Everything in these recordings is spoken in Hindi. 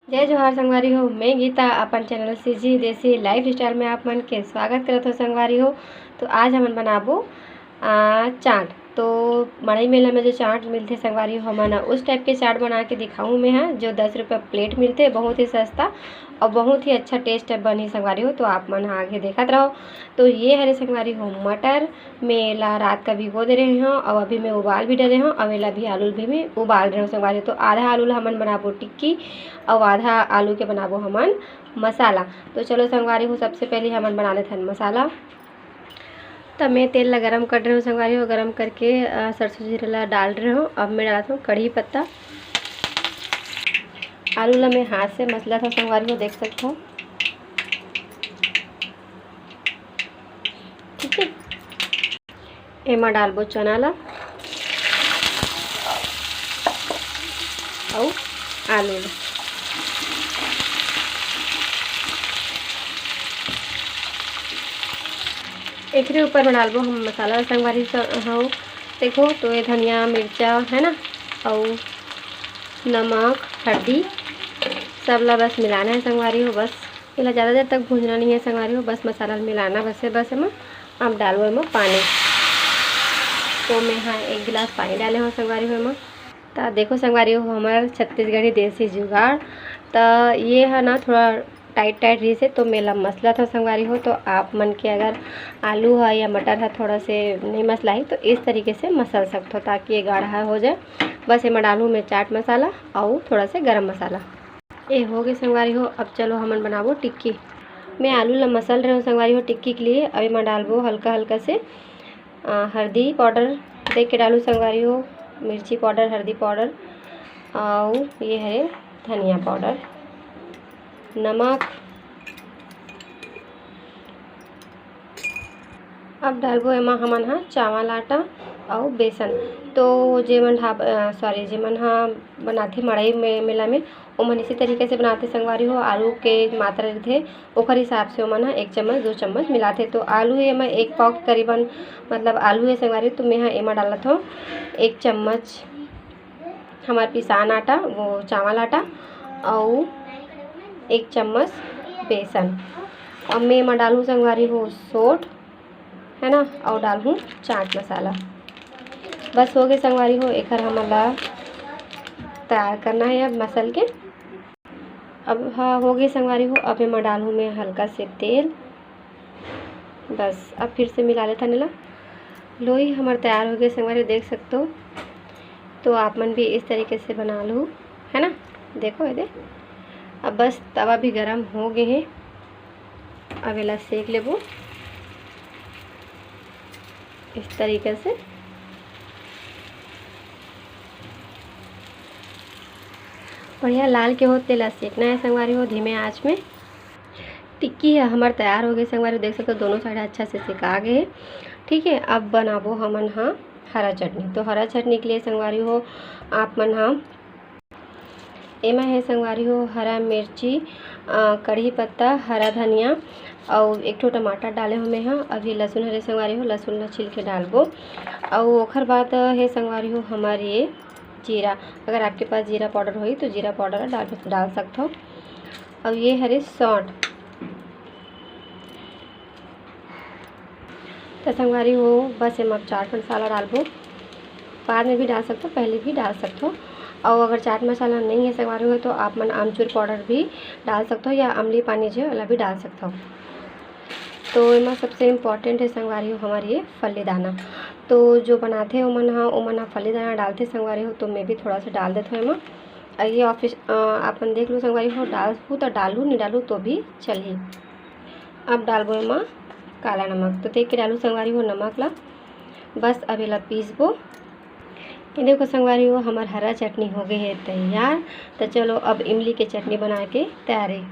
जय जोहार संगवारी हो। मैं गीता अपन चैनल सीजी देसी लाइफ स्टाइल में आप मन के स्वागत करत हो संगवारी हो। तो आज हमन बनाबो चाट। तो मड़ई मेला में जो चाट मिलते संगवारी हो हमन उस टाइप के चाट बना के दिखाऊँ मैं हाँ, जो 10 रुपये प्लेट मिलते, बहुत ही सस्ता और बहुत ही अच्छा टेस्ट बनी संगवारी हो। तो आप मन आगे देखत रहो। तो ये हरे संगवारी हो मटर मेला रात का भिगो दे रहे हो और अभी मैं उबाल भी डरे हूँ और मेला भी आलू भी मैं उबाल रहे हूँ संगवारी। तो आधा आलू हमन बनाबो टिक्की और आधा आलू के बनाबो हमन मसाला। तो चलो संगवारी हो, सबसे पहले हमन बना लेते हैं मसाला। तब मैं तेल ला गरम कर रही हूँ संगवारी हो। गरम करके सरसों जीरा ला डाल रही हूँ। अब मैं डालती हूँ कढ़ी पत्ता। आलू ला मैं हाथ से मसला था संगवारी हो, देख सकते हो। ठीक है, एमा डालबो चना ला और आलू ला। एक ऊपर में डालबो हम मसाला संगवारी हो। देखो तो ये धनिया मिर्चा है ना, और नमक हल्दी सब ला बस मिलाना है संगवारी हो। बस इला ज़्यादा देर तक भूनना नहीं है संगवारी हो, बस मसाला मिलाना बस है। बस एमा अब डालो एमा पानी। तो मैं हाँ 1 गिलास पानी डाले हो संगवारी हो एमा। तो देखो संगवारी हो हमारा छत्तीसगढ़ी देसी जुगाड़। तो ये है ना थोड़ा टाइट रही से, तो मेला मसला था संगवारी हो। तो आप मन के अगर आलू है या मटर है थोड़ा से नहीं मसला ही, तो इस तरीके से मसल सकते हो ताकि ये गाढ़ा हो जाए। बस एमा डालूँ मैं चाट मसाला और थोड़ा से गरम मसाला। ये हो गई संगवारी हो। अब चलो हमन बनाबो टिक्की। मैं आलू ला मसल रही हूँ संगवारी हो टिक्की के लिए। अब एमा डालबो हल्का हल्का से हल्दी पाउडर देख के डालू संगवारी हो, मिर्ची पाउडर, हल्दी पाउडर और ये है धनिया पाउडर, नमक। अब डालबो एमा हमन हाँ चावल आटा और बेसन। तो जेमन जेमन हाँ बनाते मड़ई में मेला में ओमन इसी तरीके से बनाते संगवारी हो। आलू के मात्रा रहते ओखर हिसाब से ओमन हाँ 1 चम्मच 2 चम्मच मिलाते। तो आलू एमा 1 पाव करीबन मतलब आलू है संगवारी। तो मैं हाँ एमा डालत हूँ 1 चम्मच हमार पिसान आटा, वो चावल आटा और 1 चम्मच बेसन। अब मैं एमा डालूँ संगवारी हो सोट है ना, और डालूँ चाट मसाला। बस हो गए संगवारी हो। एक हमला तैयार करना है अब मसल के। अब हाँ हो गई संगवारी हो। अब मैं डालूँ मैं हल्का से तेल। बस अब फिर से मिला लेता नीला। लोई हमारे तैयार हो गए संगवारी, देख सकते हो। तो आप मन भी इस तरीके से बना लो है ना। देखो ये अब बस तवा भी गरम हो गए हैं। अब इला सेक लेबो इस तरीके से। बढ़िया लाल के हो तेला सेकना है संगवारी हो धीमे आंच में। टिक्की है हमारे तैयार हो गई संगवारी हो, देख सकते हो दोनों साइड अच्छा से सिका गए। ठीक है, अब बनाबो हमन हाँ हरा चटनी। तो हरा चटनी के लिए संगवारी हो आप मन हाँ एमा है संगवारी हो हरा मिर्ची, कढ़ी पत्ता, हरा धनिया और 1 ठो टमाटर डाले हो मैं हाँ। अभी लहसुन हरे संगवारी हो, लहसुन ला छिल के डालबो। और ओखर बाद है संगवारी हो हमारे ये जीरा। अगर आपके पास जीरा पाउडर हो तो जीरा पाउडर डाल सकते हो। अब ये हरे सौंठ। तो संगवारी हो बस एम चाट मसाला डालबो, बाद में भी डाल सकते हो, पहले भी डाल सकते हो। और अगर चाट मसाला नहीं है संगवारी हो तो आप मन आमचूर पाउडर भी डाल सकते हो या अमली पानी जो है भी डाल सकते हो। तो इमा सबसे इम्पॉर्टेंट है संगवारी हो हमारी ये फली दाना। तो जो बनाते हैं ओमन हाँ फली दाना डालते संगवारी हो। तो मैं भी थोड़ा सा डाल देता हूँ एमा। ये ऑफिस आपन देख लो संगवारी हो, डालूँ तो डालूँ, नहीं डालूँ तो भी चलिए। अब डालबो एमा काला नमक। तो देख के डालू संगवारी हो नमक ला। बस अब इला पीसबो। ये देखो संगवारी हो हमार हरा चटनी हो गई है तैयार। तो चलो अब इमली के चटनी बना के तैयार है।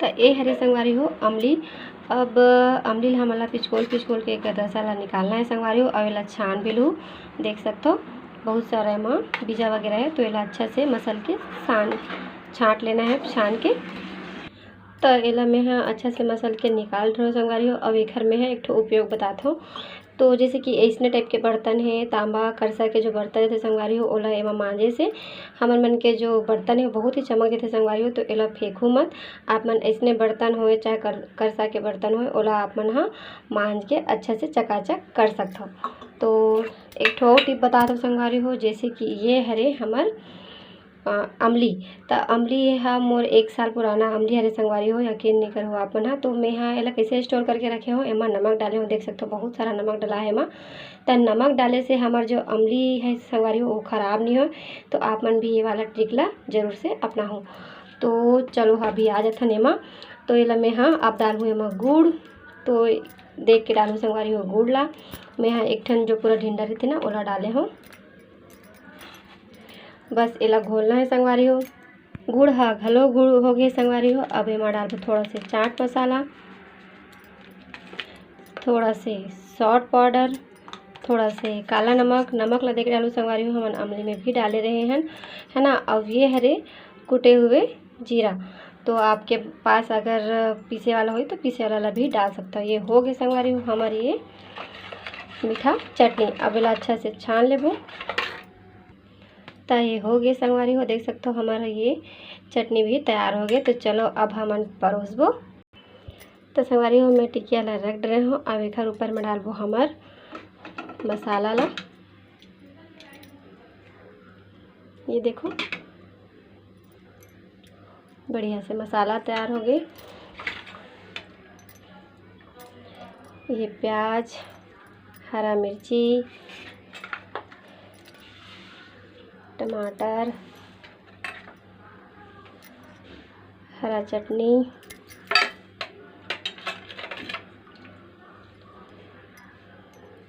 तो ये हरे संगवारी हो अमली। अब अमली हमला पिचकोल के एक रसा ला निकालना है संगवारी हो। और इला छान भी लूँ, देख सकते हो बहुत सारा एमा बीजा वगैरह है। तो इला अच्छा से मसल के छाँट लेना है छान के। तो इला में हाँ अच्छा से मसल के निकाल रहे हो संगवारी हो। अब एक घर में है एक ठो उपयोग बताता हूँ। तो जैसे कि ऐसने टाइप के बर्तन है, तांबा करसा के जो बर्तन थे संगवारी हो ओला एमा मांजे से हमन मन के जो बर्तन है बहुत ही चमक देते संगवारी हो। तो एला फेंकू मत, आप मन ऐसने बर्तन होए चाहे करसा के बर्तन होए ओला आप मन हा मांज के अच्छा से चकाचक कर सकथो। तो एक ठो टिप बता दो संगवारी हो, जैसे कि ये हरे हमर अमली, तो अमली हा मोर 1 साल पुराना अमली हरे संगवारी हो, यकीन नहीं करो आप मन हा। तो मैं हाँ एला कैसे स्टोर करके रखे हो, एमा नमक डाले हो, देख सकते हो बहुत सारा नमक डला है एमा। तो नमक डाले से हमार जो अमली है संगवारी हो वो ख़राब नहीं हो। तो आप मन भी ये वाला ट्रिक ला जरूर से अपना हो। तो चलो अभी आ जाथन एमा। तो एला मैं हाँ आप डालूँ एमा गुड़, तो देख के डालूँ संगवारी हो गुड़ ला। मैं हाँ एक ठन जो पूरा ढिंडा रहती ना ओला डाले हो, बस एला घोलना है संगवारी हो। गुड़ हा घलो गुड़ हो गए संगवारी हो। अब एमा डालबो थोड़ा से चाट मसाला, थोड़ा से सॉल्ट पाउडर, थोड़ा से काला नमक। नमक ला देख डालू संगवारी हो, हमन अमली में भी डाले रहे हैं, है ना। अब ये हरे कुटे हुए जीरा, तो आपके पास अगर पीसे वाला हो तो पीसे वाला भी डाल सकता हो। ये हो गए संगवारी हो हमारी ये मीठा चटनी। अब एला अच्छा से छान लेबो। तो ये हो गए संगवारी हो, देख सकते हो हमारा ये चटनी भी तैयार हो गए। तो चलो अब हमन परोसबो। तो संगवारी हो मैं टिकिया ला रख रहे हो। अब एकर ऊपर में डालबो हमार मसाला ला। ये देखो बढ़िया से मसाला तैयार हो गए। ये प्याज, हरा मिर्ची, टमाटर, हरा चटनी,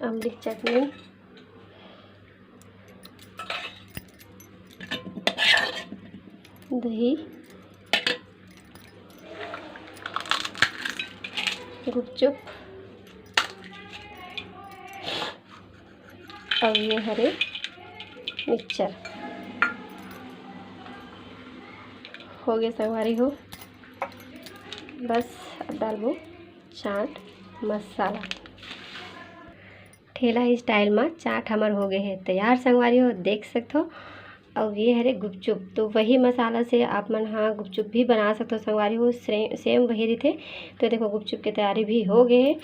अमली चटनी, दही, गुपचुप और ये हरे मिक्सचर हो गए संगवारी हो। बस अब डालबो चाट मसाला। ठेला स्टाइल में चाट हमार हो गए है तैयार संगवारी हो, देख सकते हो। और ये हरे गुपचुप, तो वही मसाला से आप मन हाँ गुपचुप भी बना सकते हो संगवारी हो, सेम वही रही थे। तो देखो गुपचुप की तैयारी भी हो गई है।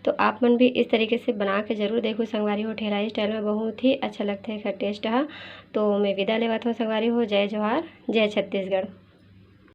तो आप मन भी इस तरीके से बना के ज़रूर देखो संगवारी हो। ठेला स्टाइल में बहुत ही अच्छा लगता है, टेस्ट है। तो मैं विदा लेवत हूँ संगवारी हो। जय जवाहर, जय छत्तीसगढ़।